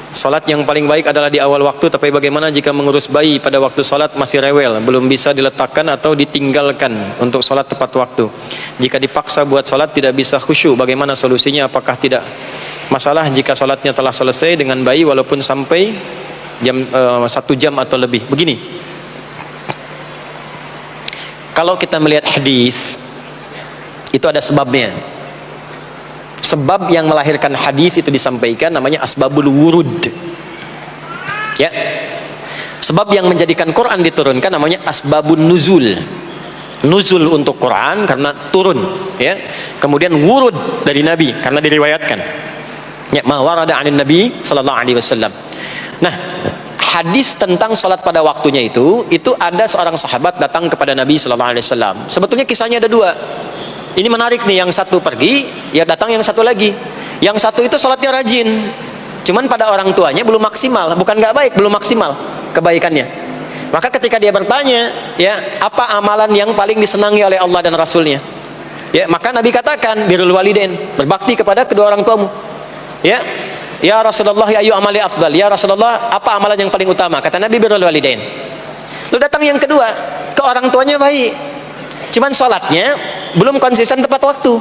Salat yang paling baik adalah di awal waktu, tapi bagaimana jika mengurus bayi pada waktu salat masih rewel, belum bisa diletakkan atau ditinggalkan untuk salat tepat waktu? Jika dipaksa buat salat tidak bisa khusyuk, bagaimana solusinya? Apakah tidak masalah jika salatnya telah selesai dengan bayi walaupun sampai jam 1 jam atau lebih? Begini, kalau kita melihat hadis itu ada sebabnya. Sebab yang melahirkan hadis itu disampaikan namanya asbabul wurud. Ya. Sebab yang menjadikan Quran diturunkan namanya asbabun nuzul. Nuzul untuk Quran karena turun, ya. Kemudian wurud dari Nabi karena diriwayatkan. Ya, ma warada 'anil Nabi sallallahu alaihi wasallam. Nah, hadis tentang salat pada waktunya itu ada seorang sahabat datang kepada Nabi sallallahu alaihi wasallam. Sebetulnya kisahnya ada dua. Ini menarik nih, yang satu pergi, ya datang yang satu lagi. Yang satu itu sholatnya rajin, cuman pada orang tuanya belum maksimal, bukan nggak baik, belum maksimal kebaikannya. Maka ketika dia bertanya, ya apa amalan yang paling disenangi oleh Allah dan Rasulnya? Ya maka Nabi katakan birrul walidain, berbakti kepada kedua orang tuamu. Ya Rasulullah, ya ayu amali afdal. Ya Rasulullah, apa amalan yang paling utama? Kata Nabi birrul walidain. Lalu datang yang kedua, ke orang tuanya baik, cuman sholatnya belum konsisten tepat waktu.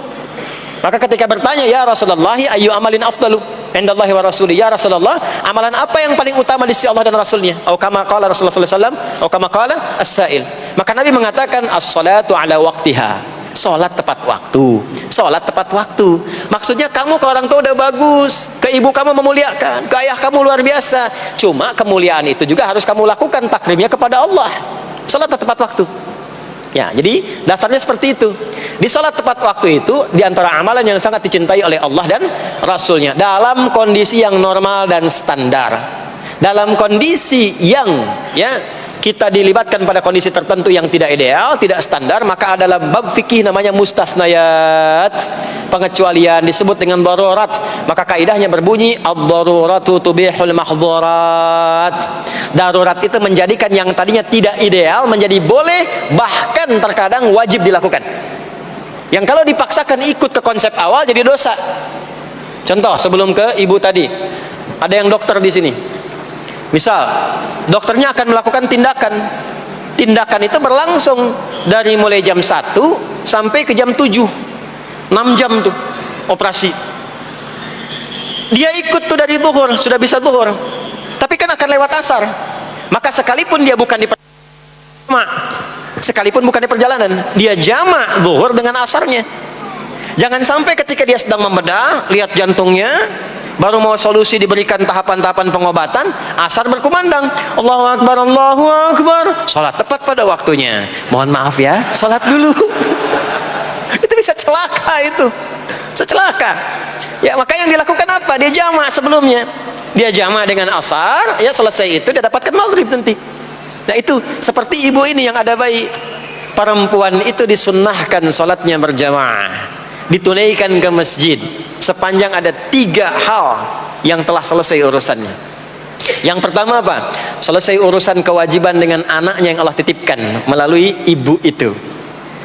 Maka ketika bertanya, ya Rasulullah, ayu amalin afdalu indallahi wa rasuli, ya Rasulullah, amalan apa yang paling utama di sisi Allah dan Rasulnya? Atau kama qala Rasulullah sallallahu alaihi wasallam, atau kama qala as-sa'il. Maka Nabi mengatakan as-salatu ala waqtiha, salat tepat waktu. Salat tepat waktu maksudnya kamu ke orang tua udah bagus, ke ibu kamu memuliakan, ke ayah kamu luar biasa, cuma kemuliaan itu juga harus kamu lakukan takrimnya kepada Allah. Salat tepat waktu. Ya, jadi dasarnya seperti itu. Di salat tepat waktu itu diantara amalan yang sangat dicintai oleh Allah dan Rasulnya dalam kondisi yang normal dan standar. Dalam kondisi yang kita dilibatkan pada kondisi tertentu yang tidak ideal, tidak standar, maka adalah bab fikih namanya mustasnayat, pengecualian disebut dengan darurat. Maka kaidahnya berbunyi ad-daruratu tubihul mahdhurat. Darurat itu menjadikan yang tadinya tidak ideal menjadi boleh, bahkan terkadang wajib dilakukan. Yang kalau dipaksakan ikut ke konsep awal jadi dosa. Contoh, sebelum ke ibu tadi, ada yang dokter di sini. Misal, dokternya akan melakukan tindakan. Tindakan itu berlangsung dari mulai jam 1 sampai ke jam 7. 6 jam tuh operasi. Dia ikut tuh dari zuhur, sudah bisa zuhur. Tapi kan akan lewat asar. Maka sekalipun dia bukan di perjalanan, dia jamak zuhur dengan asarnya. Jangan sampai ketika dia sedang membedah, lihat jantungnya, baru mau solusi diberikan tahapan-tahapan pengobatan, asar berkumandang, Allahu Akbar, Allahu Akbar, sholat tepat pada waktunya. Mohon maaf ya, sholat dulu. Itu bisa celaka, itu bisa celaka. Ya maka yang dilakukan apa? Dia jamak sebelumnya, dia jamak dengan asar, ya selesai itu dia dapatkan maghrib nanti. Nah itu seperti ibu ini yang ada bayi, perempuan itu disunnahkan sholatnya berjamaah, ditunaikan ke masjid sepanjang ada 3 hal yang telah selesai urusannya. Yang pertama apa? Selesai urusan kewajiban dengan anaknya yang Allah titipkan melalui ibu itu.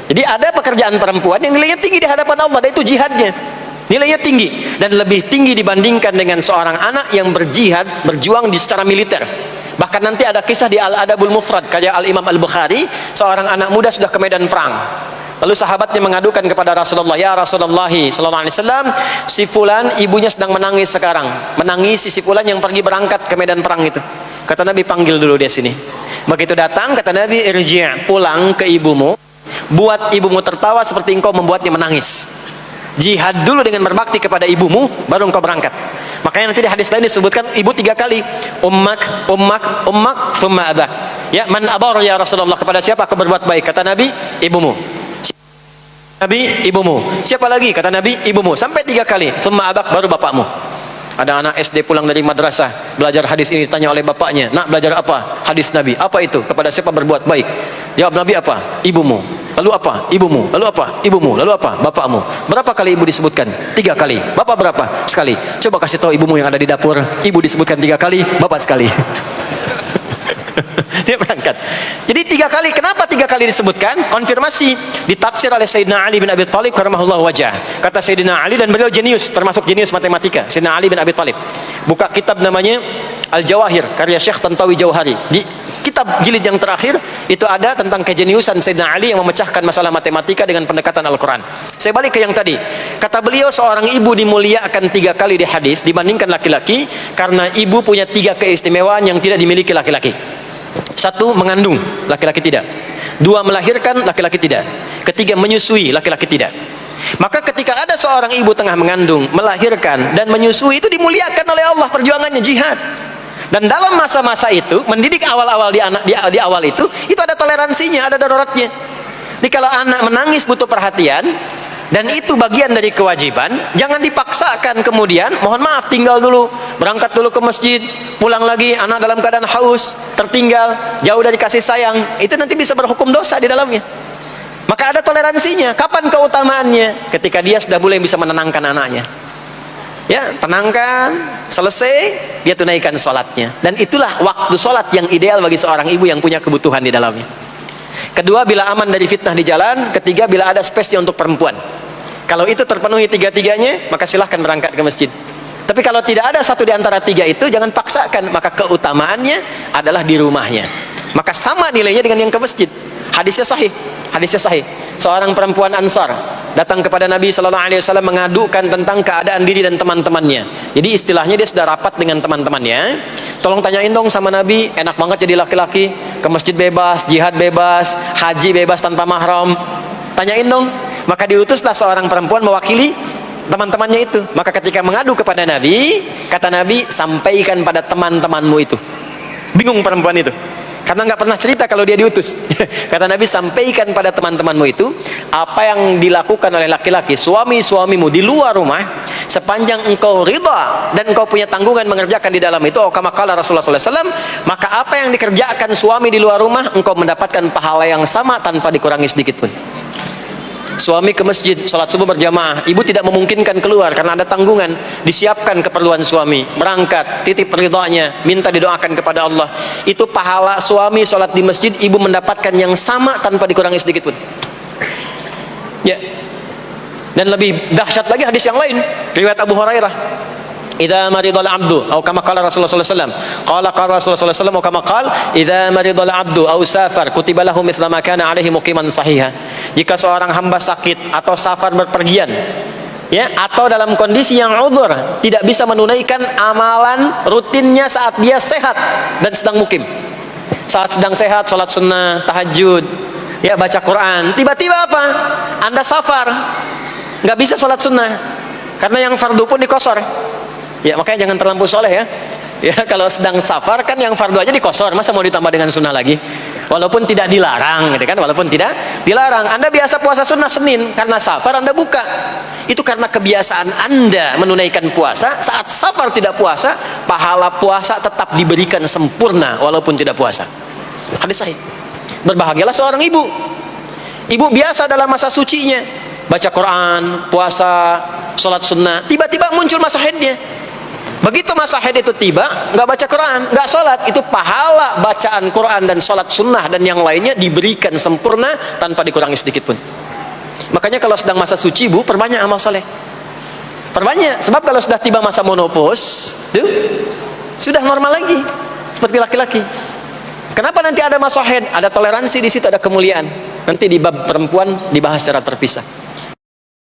Jadi ada pekerjaan perempuan yang nilainya tinggi di hadapan Allah, dan itu jihadnya nilainya tinggi, dan lebih tinggi dibandingkan dengan seorang anak yang berjihad, berjuang di secara militer. Bahkan nanti ada kisah di Al-Adabul Mufrad karya Al-Imam Al-Bukhari, seorang anak muda sudah ke medan perang. Lalu sahabatnya mengadukan kepada Rasulullah, ya Rasulullah sallallahu alaihi wasallam, si fulan ibunya sedang menangis sekarang, menangisi si fulan yang pergi berangkat ke medan perang itu. Kata Nabi, panggil dulu dia sini. Begitu datang, kata Nabi, irji', pulang ke ibumu, buat ibumu tertawa seperti engkau membuatnya menangis. Jihad dulu dengan berbakti kepada ibumu, baru engkau berangkat. Makanya nanti di hadis lain disebutkan ibu 3 kali, ummak, ummak, ummak, thumma abak. Ya, man abar ya Rasulullah, kepada siapa aku berbuat baik? Kata Nabi, ibumu. Nabi, ibumu. Siapa lagi? Kata Nabi, ibumu. Sampai 3 kali. Thumma abak, baru bapakmu. Ada anak SD pulang dari madrasah, belajar hadis ini, ditanya oleh bapaknya, nak belajar apa? Hadis Nabi. Apa itu? Kepada siapa berbuat baik? Jawab Nabi apa? Ibumu. Lalu apa? Ibumu. Lalu apa? Ibumu. Lalu apa? Bapakmu. Berapa kali ibu disebutkan? 3 kali. Bapak berapa? Sekali. Coba kasih tahu ibumu yang ada di dapur, ibu disebutkan 3 kali, bapak sekali. Dia berangkat. Jadi 3 kali. Kenapa 3 kali disebutkan? Konfirmasi ditafsir oleh Sayyidina Ali bin Abi Thalib karamahullahu wajah. Kata Sayyidina Ali, dan beliau jenius, termasuk jenius matematika. Sayyidina Ali bin Abi Thalib buka kitab namanya Al-Jawahir karya Syekh Tantawi Jauhari. Di kitab jilid yang terakhir itu ada tentang kejeniusan Sayyidina Ali yang memecahkan masalah matematika dengan pendekatan Al-Quran. Saya balik ke yang tadi. Kata beliau, seorang ibu dimuliakan 3 kali di hadis dibandingkan laki-laki karena ibu punya 3 keistimewaan yang tidak dimiliki laki-laki. 1, mengandung, laki-laki tidak. 2, melahirkan, laki-laki tidak. 3, menyusui, laki-laki tidak. Maka ketika ada seorang ibu tengah mengandung, melahirkan, dan menyusui, itu dimuliakan oleh Allah, perjuangannya jihad. Dan dalam masa-masa itu, mendidik awal-awal di awal itu ada toleransinya, ada daruratnya. Jadi kalau anak menangis butuh perhatian, dan itu bagian dari kewajiban, jangan dipaksakan kemudian, mohon maaf, tinggal dulu, berangkat dulu ke masjid, pulang lagi, anak dalam keadaan haus, tertinggal, jauh dari kasih sayang, itu nanti bisa berhukum dosa di dalamnya. Maka ada toleransinya. Kapan keutamaannya? Ketika dia sudah mulai bisa menenangkan anaknya. Ya, tenangkan, selesai, dia tunaikan sholatnya. Dan itulah waktu sholat yang ideal bagi seorang ibu yang punya kebutuhan di dalamnya. Kedua, bila aman dari fitnah di jalan. Ketiga, bila ada space untuk perempuan. Kalau itu terpenuhi 3-3-nya, maka silahkan berangkat ke masjid. Tapi kalau tidak ada satu di antara 3 itu, jangan paksakan. Maka keutamaannya adalah di rumahnya. Maka sama nilainya dengan yang ke masjid. Hadisnya sahih. Hadisnya sahih. Seorang perempuan Ansar datang kepada Nabi Sallallahu Alaihi Wasallam mengadukan tentang keadaan diri dan teman-temannya. Jadi istilahnya dia sudah rapat dengan teman-temannya. Tolong tanyain dong sama Nabi, enak banget jadi laki-laki, ke masjid bebas, jihad bebas, haji bebas tanpa mahram. Tanyain dong. Maka diutuslah seorang perempuan mewakili teman-temannya itu. Maka ketika mengadu kepada Nabi, kata Nabi, sampaikan pada teman-temanmu itu. Bingung perempuan itu, karena nggak pernah cerita kalau dia diutus. Kata Nabi, sampaikan pada teman-temanmu itu apa yang dilakukan oleh laki-laki, suami-suamimu di luar rumah, sepanjang engkau ridha dan engkau punya tanggungan mengerjakan di dalam itu. Kama qala Rasulullah SAW, maka apa yang dikerjakan suami di luar rumah, engkau mendapatkan pahala yang sama tanpa dikurangi sedikit pun. Suami ke masjid, sholat subuh berjamaah, ibu tidak memungkinkan keluar karena ada tanggungan, disiapkan keperluan suami, berangkat, titip ridhanya, minta didoakan kepada Allah. Itu pahala suami sholat di masjid, ibu mendapatkan yang sama tanpa dikurangi sedikit pun. Ya. Dan lebih dahsyat lagi hadis yang lain, riwayat Abu Hurairah. Idza maridal abdu atau kama qala Rasulullah sallallahu alaihi wasallam, qala Rasulullah sallallahu alaihi wasallam kama qala idza maridal abdu aw safar kutiba lahu mithla ma kana alaihi muqiman sahiha. Jika seorang hamba sakit atau safar berpergian, ya, atau dalam kondisi yang uzur, tidak bisa menunaikan amalan rutinnya saat dia sehat dan sedang mukim. Saat sedang sehat, sholat sunnah, tahajud, ya, baca Quran, tiba-tiba apa? Anda safar, nggak bisa sholat sunnah karena yang fardu pun dikosor. Ya, makanya jangan terlampau soleh ya. Ya, kalau sedang safar kan yang fardu aja dikosor, masa mau ditambah dengan sunnah lagi? Walaupun tidak dilarang, gitu kan? Walaupun tidak dilarang. Anda biasa puasa sunnah Senin, karena safar Anda buka. Itu karena kebiasaan Anda menunaikan puasa. Saat safar tidak puasa, pahala puasa tetap diberikan sempurna walaupun tidak puasa. Hadis sahih. Berbahagialah seorang ibu. Ibu biasa dalam masa sucinya, baca Quran, puasa, sholat sunnah, tiba-tiba muncul masa haidnya. Begitu masa haid itu tiba, nggak baca Quran, nggak sholat, itu pahala bacaan Quran dan sholat sunnah dan yang lainnya diberikan sempurna tanpa dikurangi sedikit pun. Makanya kalau sedang masa suci, bu, perbanyak amal soleh, perbanyak. Sebab kalau sudah tiba masa menopause, tuh sudah normal lagi seperti laki-laki. Kenapa nanti ada masa haid? Ada toleransi di situ, ada kemuliaan. Nanti di bab perempuan dibahas secara terpisah.